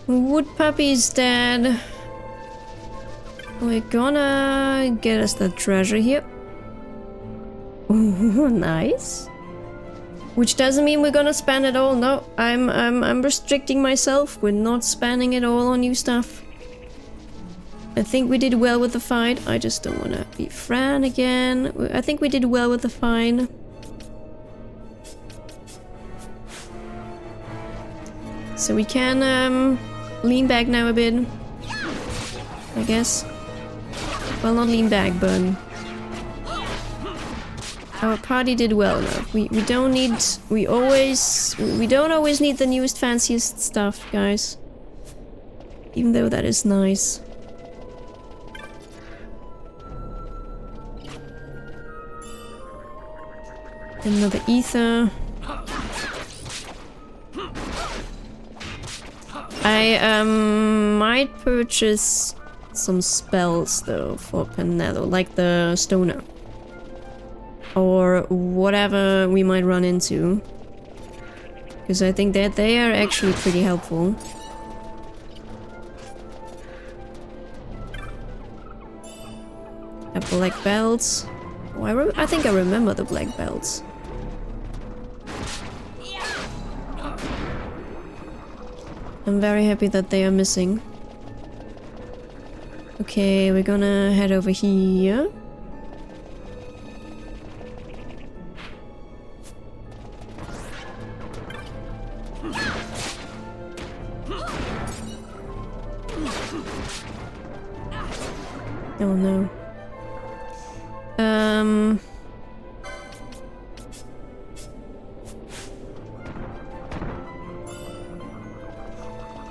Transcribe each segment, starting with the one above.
Wood puppy's dead. We're gonna get us the treasure here. Ooh, nice. Which doesn't mean we're gonna spend it all. No, I'm restricting myself. We're not spending it all on new stuff. I think we did well with the fight. I just don't wanna be Fran again. I think we did well with the fight. So we can lean back now a bit, I guess. Well, not lean back, but our party did well enough. We don't always need the newest fanciest stuff, guys. Even though that is nice. Another ether. I might purchase some spells though for Penello, like the stoner. Or whatever we might run into. Because I think that they are actually pretty helpful. A black belt. Oh, I think I remember the black belts. I'm very happy that they are missing. Okay, we're gonna head over here. Oh no.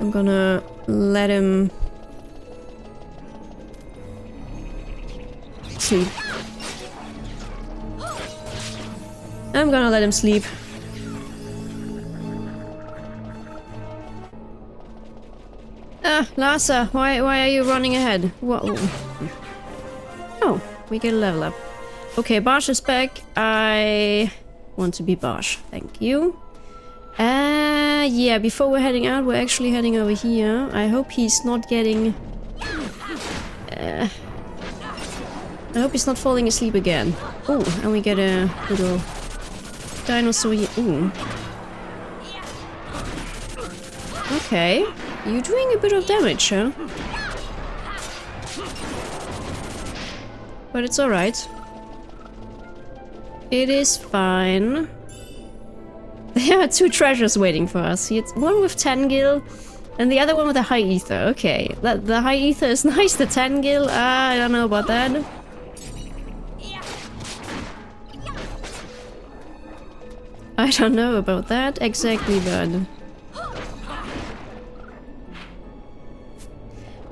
I'm gonna let him sleep. I'm gonna let him sleep. Lhasa, why are you running ahead? Whoa. Oh, we get a level up. Okay, Bosch is back. I want to be Bosch. Thank you. Yeah, before we're heading out, we're actually heading over here. I hope he's not getting... I hope he's not falling asleep again. Oh, and we get a little dinosaur here. Ooh. Okay, you're doing a bit of damage, huh? But it's alright. It is fine. There are two treasures waiting for us. It's one with 10 gil and the other one with a high ether. Okay, the high ether is nice. The 10 gil, I don't know about that. I don't know about that exactly, but...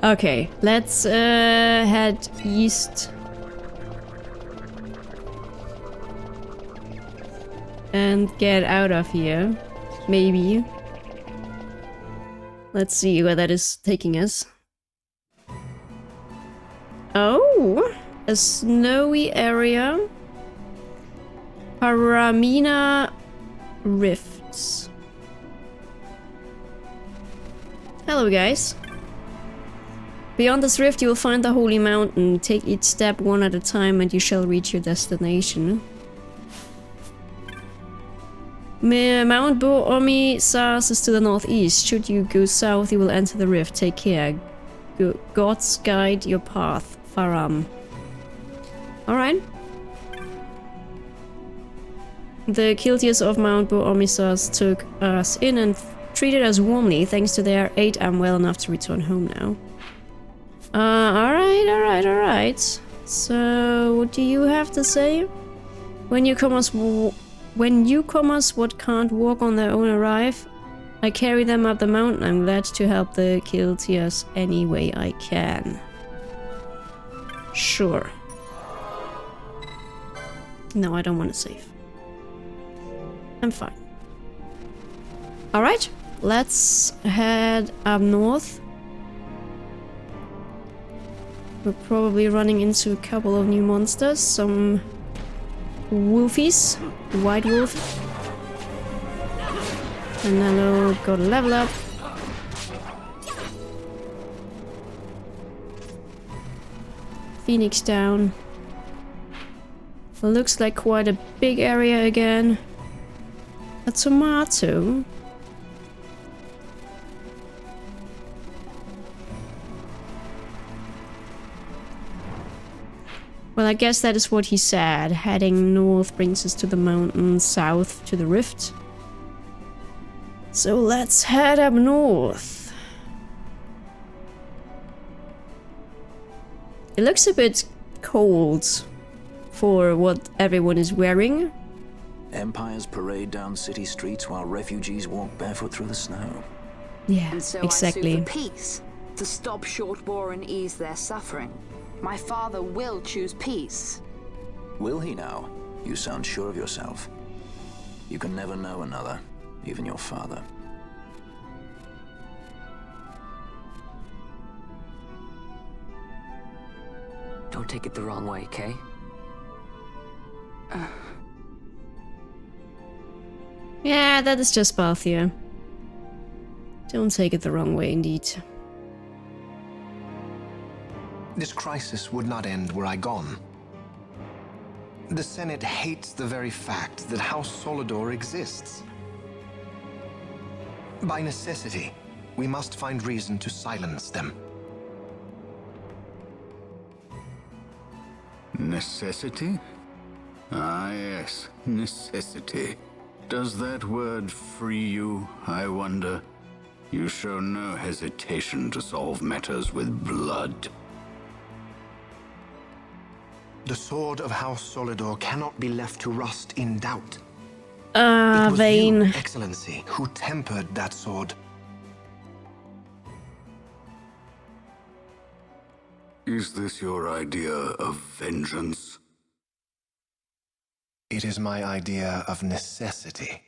Okay, let's head east. And get out of here. Maybe. Let's see where that is taking us. Oh! A snowy area. Paramina Rifts. Hello, guys. Beyond this rift you will find the holy mountain. Take each step one at a time and you shall reach your destination. Mount Bur-Omisace is to the northeast. Should you go south, you will enter the rift. Take care. Gods guide your path. Faram. Alright. The Kiltias of Mt Bur-Omisace took us in and treated us warmly. Thanks to their aid, I'm well enough to return home now. Alright. So, what do you have to say? When newcomers what can't walk on their own arrive, I carry them up the mountain. I'm glad to help the Kiltias any way I can. Sure. No, I don't want to save. I'm fine. Alright, let's head up north. We're probably running into a couple of new monsters. Some wolfies. White wolf. And hello, got a level up. Phoenix down. Looks like quite a big area again. A tomato. Well, I guess that is what he said. Heading north brings us to the mountains, south to the rift. So let's head up north. It looks a bit cold for what everyone is wearing. Empires parade down city streets while refugees walk barefoot through the snow. Yeah, And so exactly. I sue for peace, to stop short war and ease their suffering. My father will choose peace. Will he now? You sound sure of yourself. You can never know another, even your father. Don't take it the wrong way, Kay. Yeah, that is just Balthia. Don't take it the wrong way, indeed. This crisis would not end were I gone. The Senate hates the very fact that House Solidor exists. By necessity, we must find reason to silence them. Necessity? Ah, yes, necessity. Does that word free you, I wonder? You show no hesitation to solve matters with blood. The sword of House Solidor cannot be left to rust in doubt. It was Vayne. you, Excellency, who tempered that sword. Is this your idea of vengeance? It is my idea of necessity.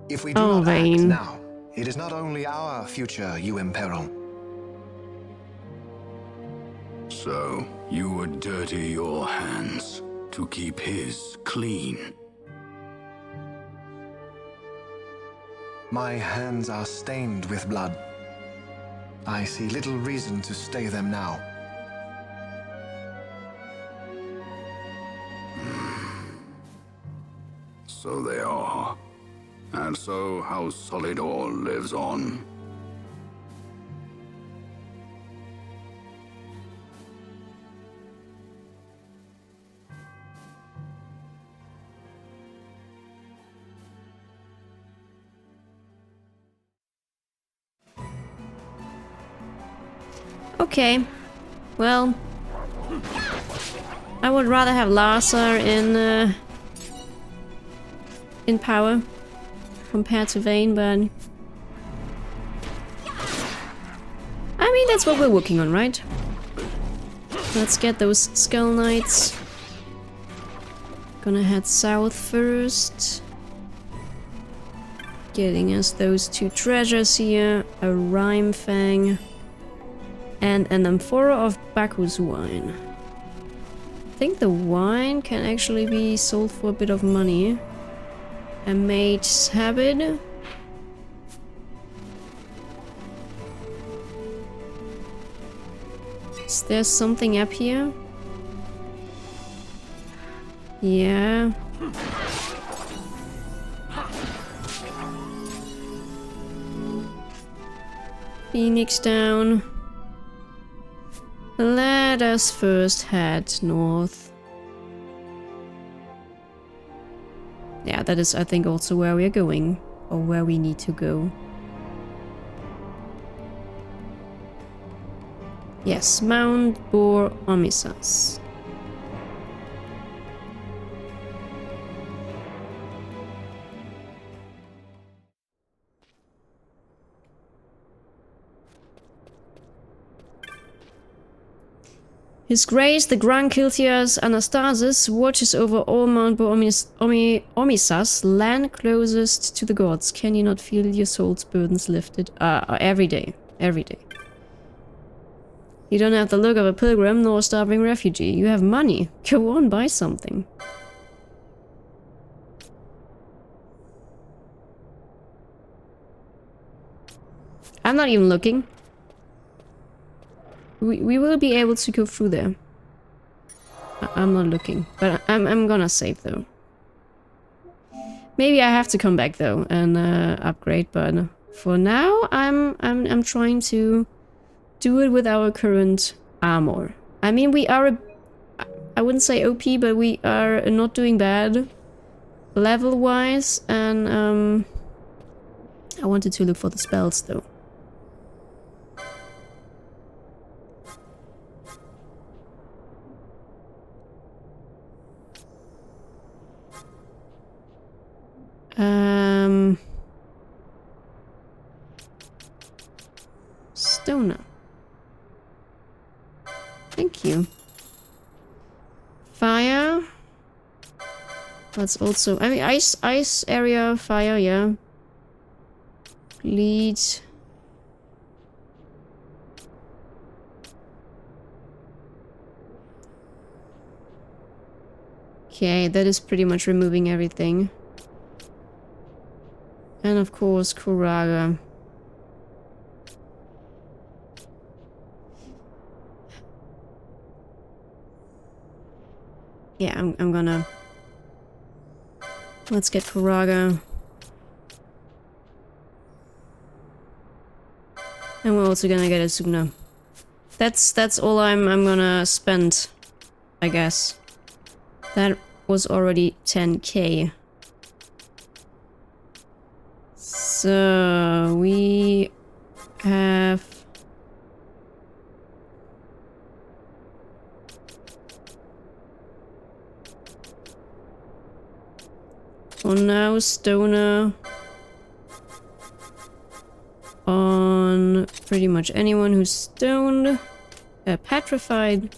If we do not act Vayne. now, it is not only our future you imperil. So, you would dirty your hands to keep his clean. My hands are stained with blood. I see little reason to stay them now. So they are. And so House Solidor lives on. Okay. Well, I would rather have Larsa in power compared to Vayne, but I mean that's what we're working on, right? Let's get those Skull Knights. Gonna head south first. Getting us those two treasures here, a Rhyme Fang and an amphora of Bacchus wine. I think the wine can actually be sold for a bit of money. A mage's habit. Is there something up here? Yeah. Phoenix down. Let us first head north. Yeah, that is, I think, also where we are going. Or where we need to go. Yes, Mount Bur-Omisace. His Grace, the Grand Kiltias Anastasis, watches over all Mount Bur-Omisace, land closest to the gods. Can you not feel your soul's burdens lifted? Every day. Every day. You don't have the look of a pilgrim nor a starving refugee. You have money. Go on, buy something. I'm not even looking. We will be able to go through there. I'm not looking, but I'm gonna save though. Maybe I have to come back though and upgrade, but for now I'm trying to do it with our current armor. I mean, we are I wouldn't say OP, but we are not doing bad level wise, and I wanted to look for the spells though. Stoner. Thank you. Fire. That's also, I mean, ice area, fire, yeah. Bleed. Okay, that is pretty much removing everything. And of course, Kuraga. Yeah, I'm gonna... Let's get Kuraga. And we're also gonna get Asuna. That's all I'm gonna spend, I guess. That was already 10k. So we have... For now, Stoner on pretty much anyone who's stoned, petrified.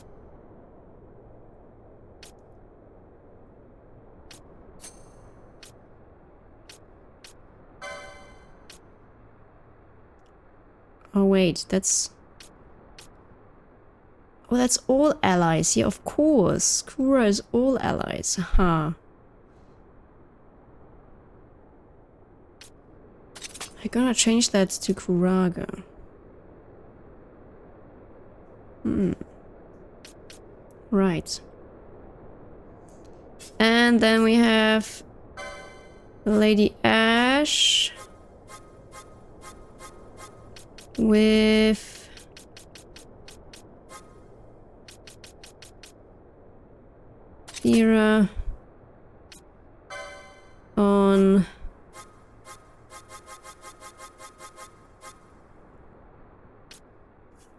Oh wait, that's... Oh, that's all allies. Yeah, of course. Kura is all allies. Haha. I'm gonna change that to Kuraga. Right. And then we have Lady Ash with Thera on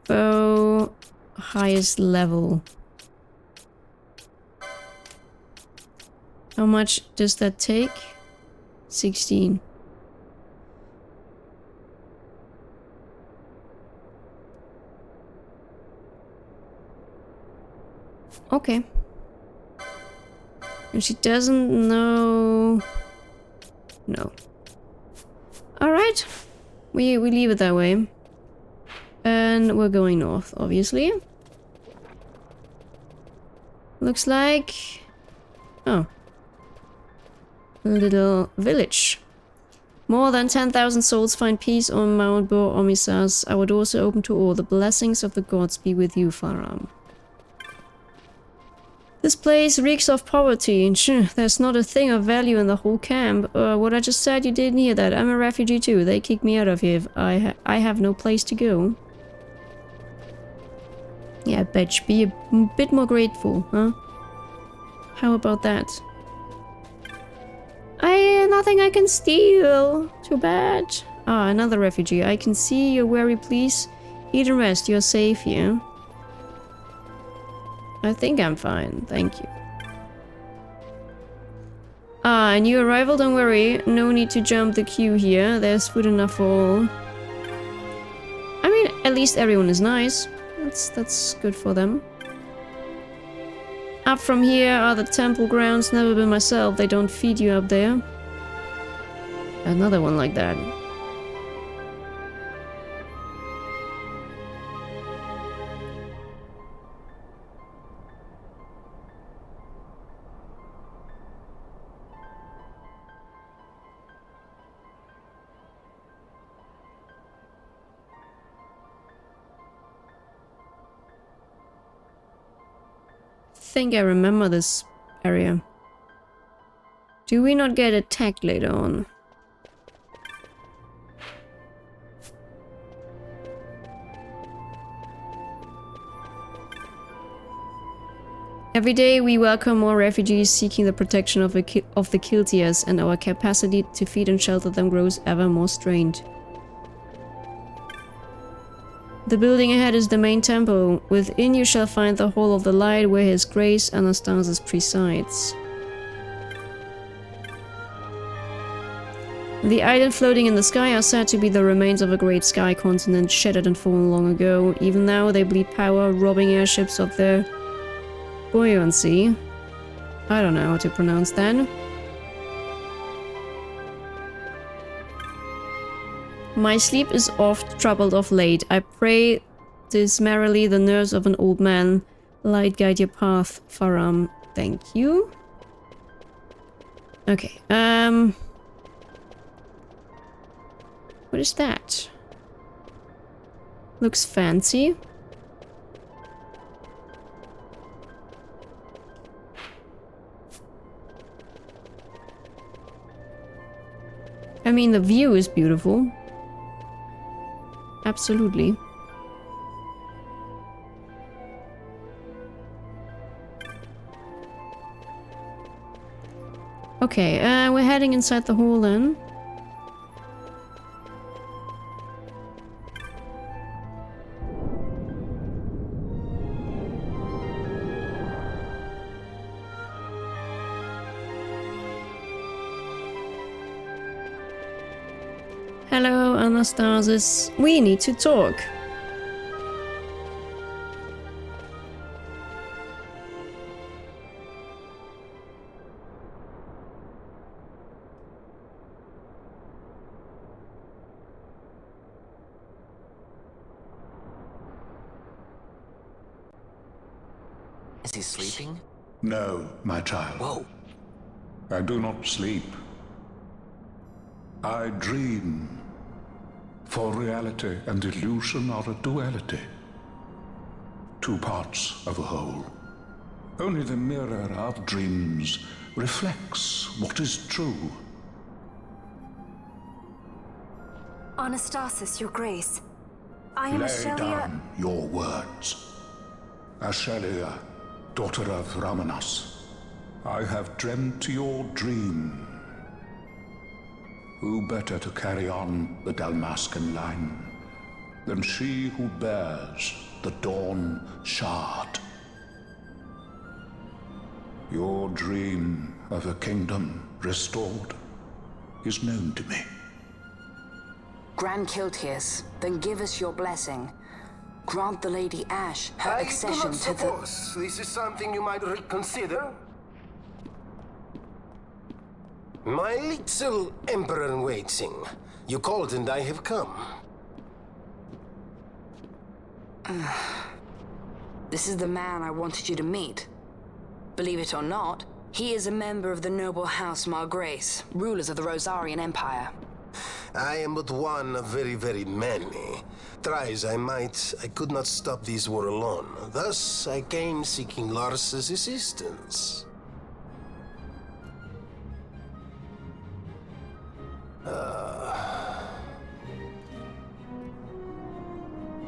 bow highest level. How much does that take? 16. Okay. And she doesn't know... No. Alright. We leave it that way. And we're going north, obviously. Looks like... Oh. A little village. More than 10,000 souls find peace on Mount Bur-Omisace. Our doors are open to all. The blessings of the gods be with you, Faram. This place reeks of poverty. There's not a thing of value in the whole camp. What I just said, you didn't hear that. I'm a refugee too. They kicked me out of here. I have no place to go. Yeah, bitch, be a bit more grateful, huh? How about that? Nothing I can steal. Too bad. Ah, another refugee. I can see you're weary, please. Eat and rest. You're safe here. I think I'm fine, thank you. Ah, new arrival, don't worry. No need to jump the queue here. There's food enough for all. I mean, at least everyone is nice. That's good for them. Up from here are the temple grounds. Never been myself. They don't feed you up there. Another one like that. think I remember this area. Do we not get attacked later on? Every day we welcome more refugees seeking the protection of the Kiltias, and our capacity to feed and shelter them grows ever more strained. The building ahead is the main temple. Within you shall find the Hall of the Light, where His Grace Anastasis presides. The island floating in the sky are said to be the remains of a great sky continent shattered and fallen long ago. Even now they bleed power, robbing airships of their buoyancy. I don't know how to pronounce that. My sleep is oft troubled of late. I pray dismerrily the nerves of an old man. Light guide your path, Faram. Thank you. Okay, what is that? Looks fancy. I mean, the view is beautiful. Absolutely. Okay, we're heading inside the hall then. Hello, Anastasis. We need to talk. Is he sleeping? No, my child. Whoa. I do not sleep. I dream. For reality and illusion are a duality. Two parts of a whole. Only the mirror of dreams reflects what is true. Anastasis, Your Grace. I am Lay Archadia. down your words. Archadia, daughter of Ramanas, I have dreamt your dream. Who better to carry on the Dalmascan line than she who bears the Dawn Shard? Your dream of a kingdom restored is known to me. Grand Kiltias, then give us your blessing. Grant the Lady Ash her accession to the... This is something you might reconsider. My little Emperor-in-Waiting. You called and I have come. This is the man I wanted you to meet. Believe it or not, he is a member of the noble house Margrace, rulers of the Rosarian Empire. I am but one of very, very many. Try as I might, I could not stop this war alone. Thus, I came seeking Lars's assistance.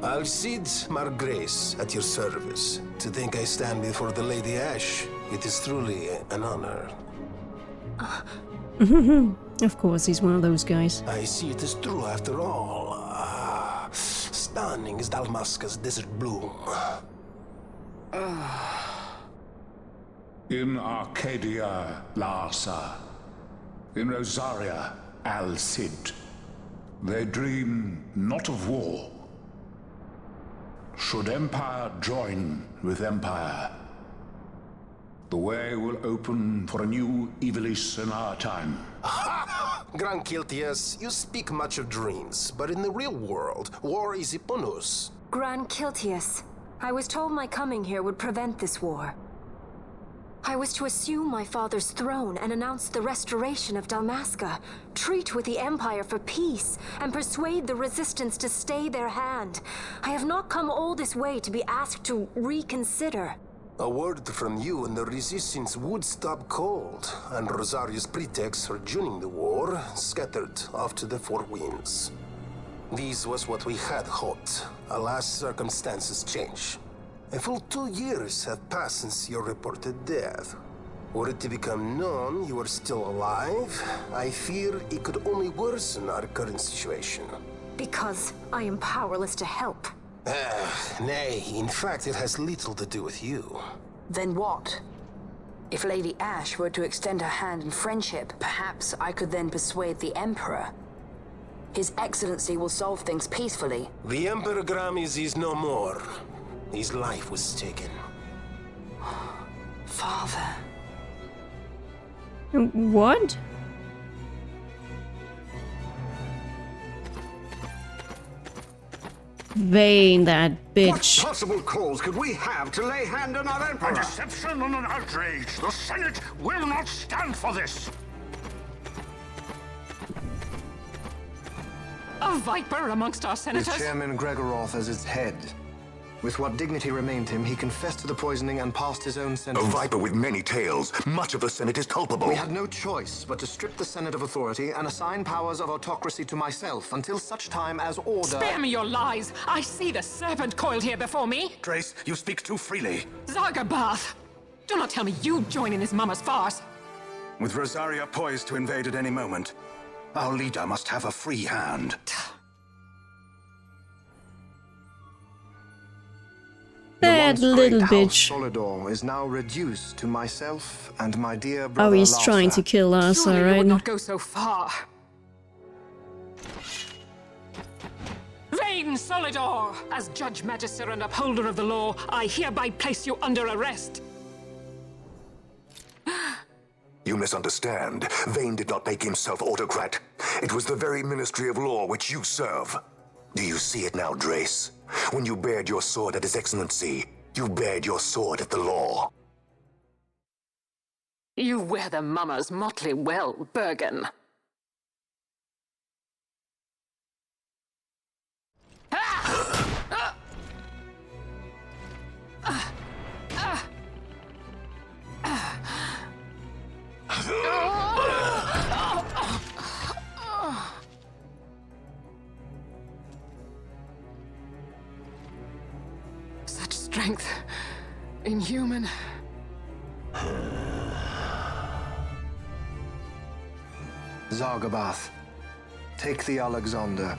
Alcide Margrace at your service. To think I stand before the Lady Ash, it is truly an honor. Of course, he's one of those guys. I see it is true after all. Stunning is Dalmasca's desert bloom. In Archadia, Larsa. In Rosaria, Alcid. They dream not of war. Should empire join with empire, the way will open for a new Evilis in our time. Grand Kiltias, you speak much of dreams, but in the real world, war is upon us. Grand Kiltias, I was told my coming here would prevent this war. I was to assume my father's throne and announce the restoration of Dalmasca, treat with the Empire for peace, and persuade the resistance to stay their hand. I have not come all this way to be asked to reconsider. A word from you and the resistance would stop cold, and Rosaria's pretext for joining the war scattered off to the four winds. This was what we had hoped. Alas, circumstances change. A full 2 years have passed since your reported death. Were it to become known you are still alive, I fear it could only worsen our current situation. Because I am powerless to help. Nay, in fact, it has little to do with you. Then what? If Lady Ash were to extend her hand in friendship, perhaps I could then persuade the Emperor. His Excellency will solve things peacefully. The Emperor Gramis is no more. His life was taken. Father. What? Vayne, that bitch. What possible cause could we have to lay hand on our Emperor? A deception and an outrage. The Senate will not stand for this. A viper amongst our senators? With Chairman Gregoroth as its head. With what dignity remained him, he confessed to the poisoning and passed his own sentence. A viper with many tails. Much of the Senate is culpable. We had no choice but to strip the Senate of authority and assign powers of autocracy to myself until such time as order... Spare me your lies! I see the serpent coiled here before me! Trace, you speak too freely. Zargabath! Do not tell me you join in his mama's farce! With Rosaria poised to invade at any moment, our leader must have a free hand. That little bitch. Solidor is now reduced to myself and my dear brother. Oh, he's Larsa. trying to kill us, Surely you would alright? not go so far. Vayne Solidor! As Judge Magister and upholder of the law, I hereby place you under arrest. You misunderstand. Vayne did not make himself autocrat. It was the very Ministry of Law which you serve. Do you see it now, Drace? When you bared your sword at His Excellency, you bared your sword at the law. You wear the mama's motley well, Bergen. Such strength. Inhuman. Zargabath, take the Alexander.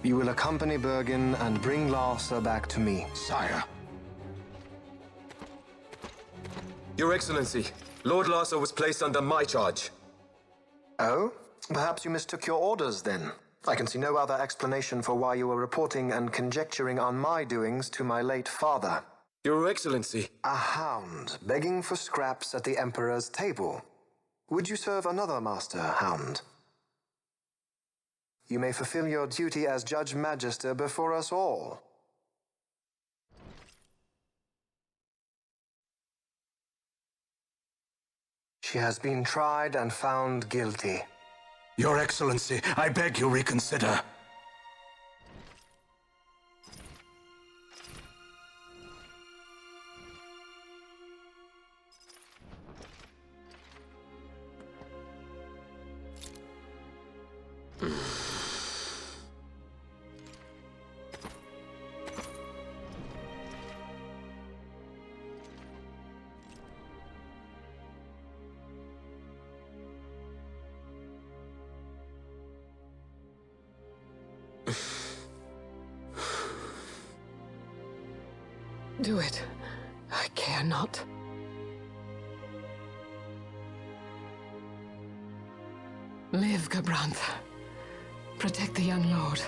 You will accompany Bergen and bring Larsa back to me. Sire. Your Excellency, Lord Larsa was placed under my charge. Oh? Perhaps you mistook your orders then. I can see no other explanation for why you were reporting and conjecturing on my doings to my late father. Your Excellency. A hound begging for scraps at the Emperor's table. Would you serve another master, hound? You may fulfill your duty as Judge Magister before us all. She has been tried and found guilty. Your Excellency, I beg you reconsider. Do it. I care not. Live, Gabrantha. Protect the young lord.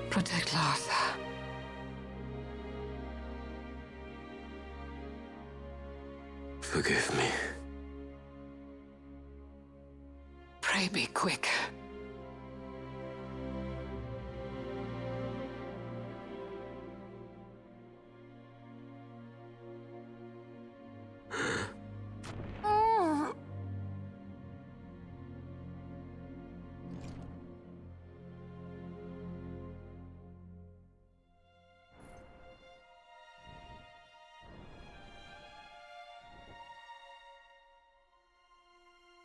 Protect Larsa. Forgive me. Pray be quick.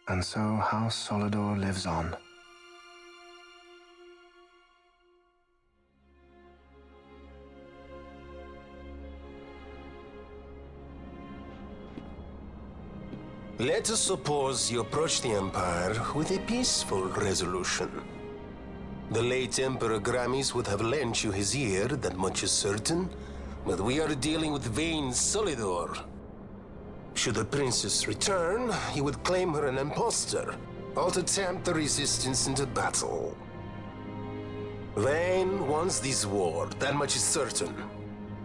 And so House Solidor lives on. Let us suppose you approach the Empire with a peaceful resolution. The late Emperor Gramis would have lent you his ear, that much is certain. But we are dealing with vain Solidor. Should the princess return, he would claim her an impostor, or to tempt the resistance into battle. Vayne wants this war, that much is certain.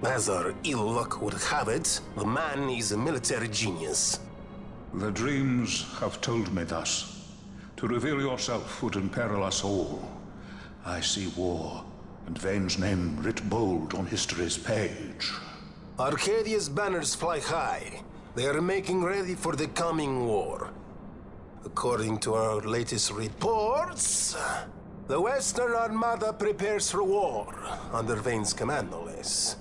As our ill luck would have it, the man is a military genius. The dreams have told me thus. To reveal yourself would imperil us all. I see war, and Vayne's name writ bold on history's page. Arcadia's banners fly high. They are making ready for the coming war. According to our latest reports, the Western Armada prepares for war, under Vayne's command, no less.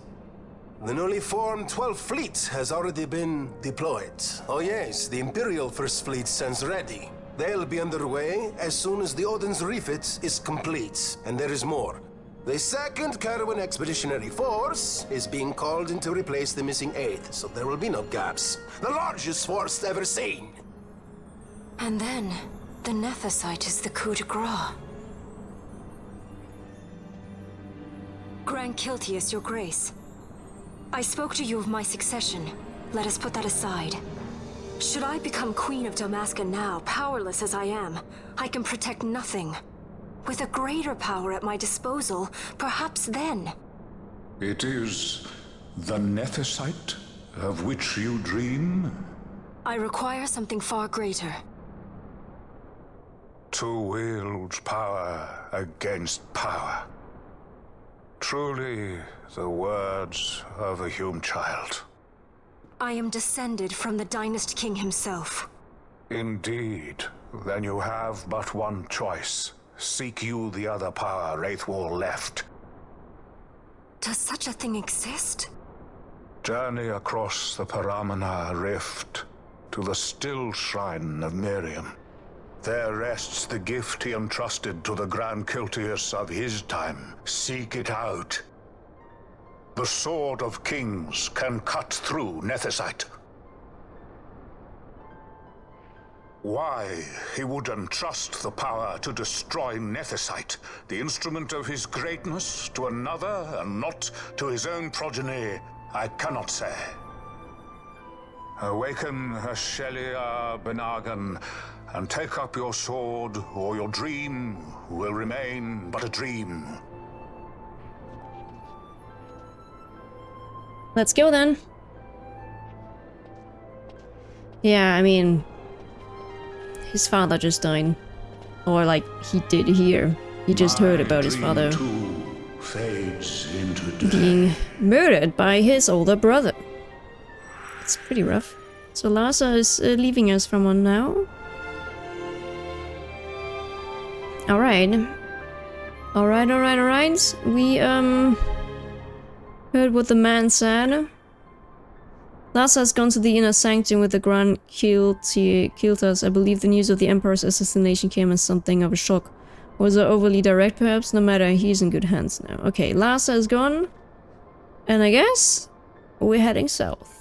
The newly formed 12th Fleet has already been deployed. Oh yes, the Imperial First Fleet stands ready. They'll be underway as soon as the Odin's refit is complete. And there is more. The 2nd Caravan Expeditionary Force is being called in to replace the missing 8th, so there will be no gaps. The largest force ever seen! And then, the nethicite is the coup de grace. Grand Kiltius, your grace. I spoke to you of my succession. Let us put that aside. Should I become Queen of Dalmasca now, powerless as I am, I can protect nothing. With a greater power at my disposal, perhaps then. It is the nethicite of which you dream? I require something far greater. To wield power against power. Truly, the words of a human child. I am descended from the Dynast King himself. Indeed. Then you have but one choice. Seek you the other power Wraithwall left. Does such a thing exist? Journey across the Paramina Rift to the Stilshrine of Miriam. There rests the gift he entrusted to the Grand Kiltius of his time. Seek it out. The Sword of Kings can cut through nethicite. Why he would entrust the power to destroy nethicite, the instrument of his greatness, to another and not to his own progeny, I cannot say. Awaken Ashelia Benagan and take up your sword, or your dream will remain but a dream. Let's go then. Yeah, I mean, his father just died. Or like, he did here. He just heard about his father being murdered by his older brother. It's pretty rough. So Larsa is leaving us from on now. Alright. Alright. We, heard what the man said. Larsa has gone to the inner sanctum with the Grand Kiltas. I believe the news of the Emperor's assassination came as something of a shock. Was it overly direct, perhaps? No matter, he's in good hands now. Okay, Larsa is gone. And I guess we're heading south.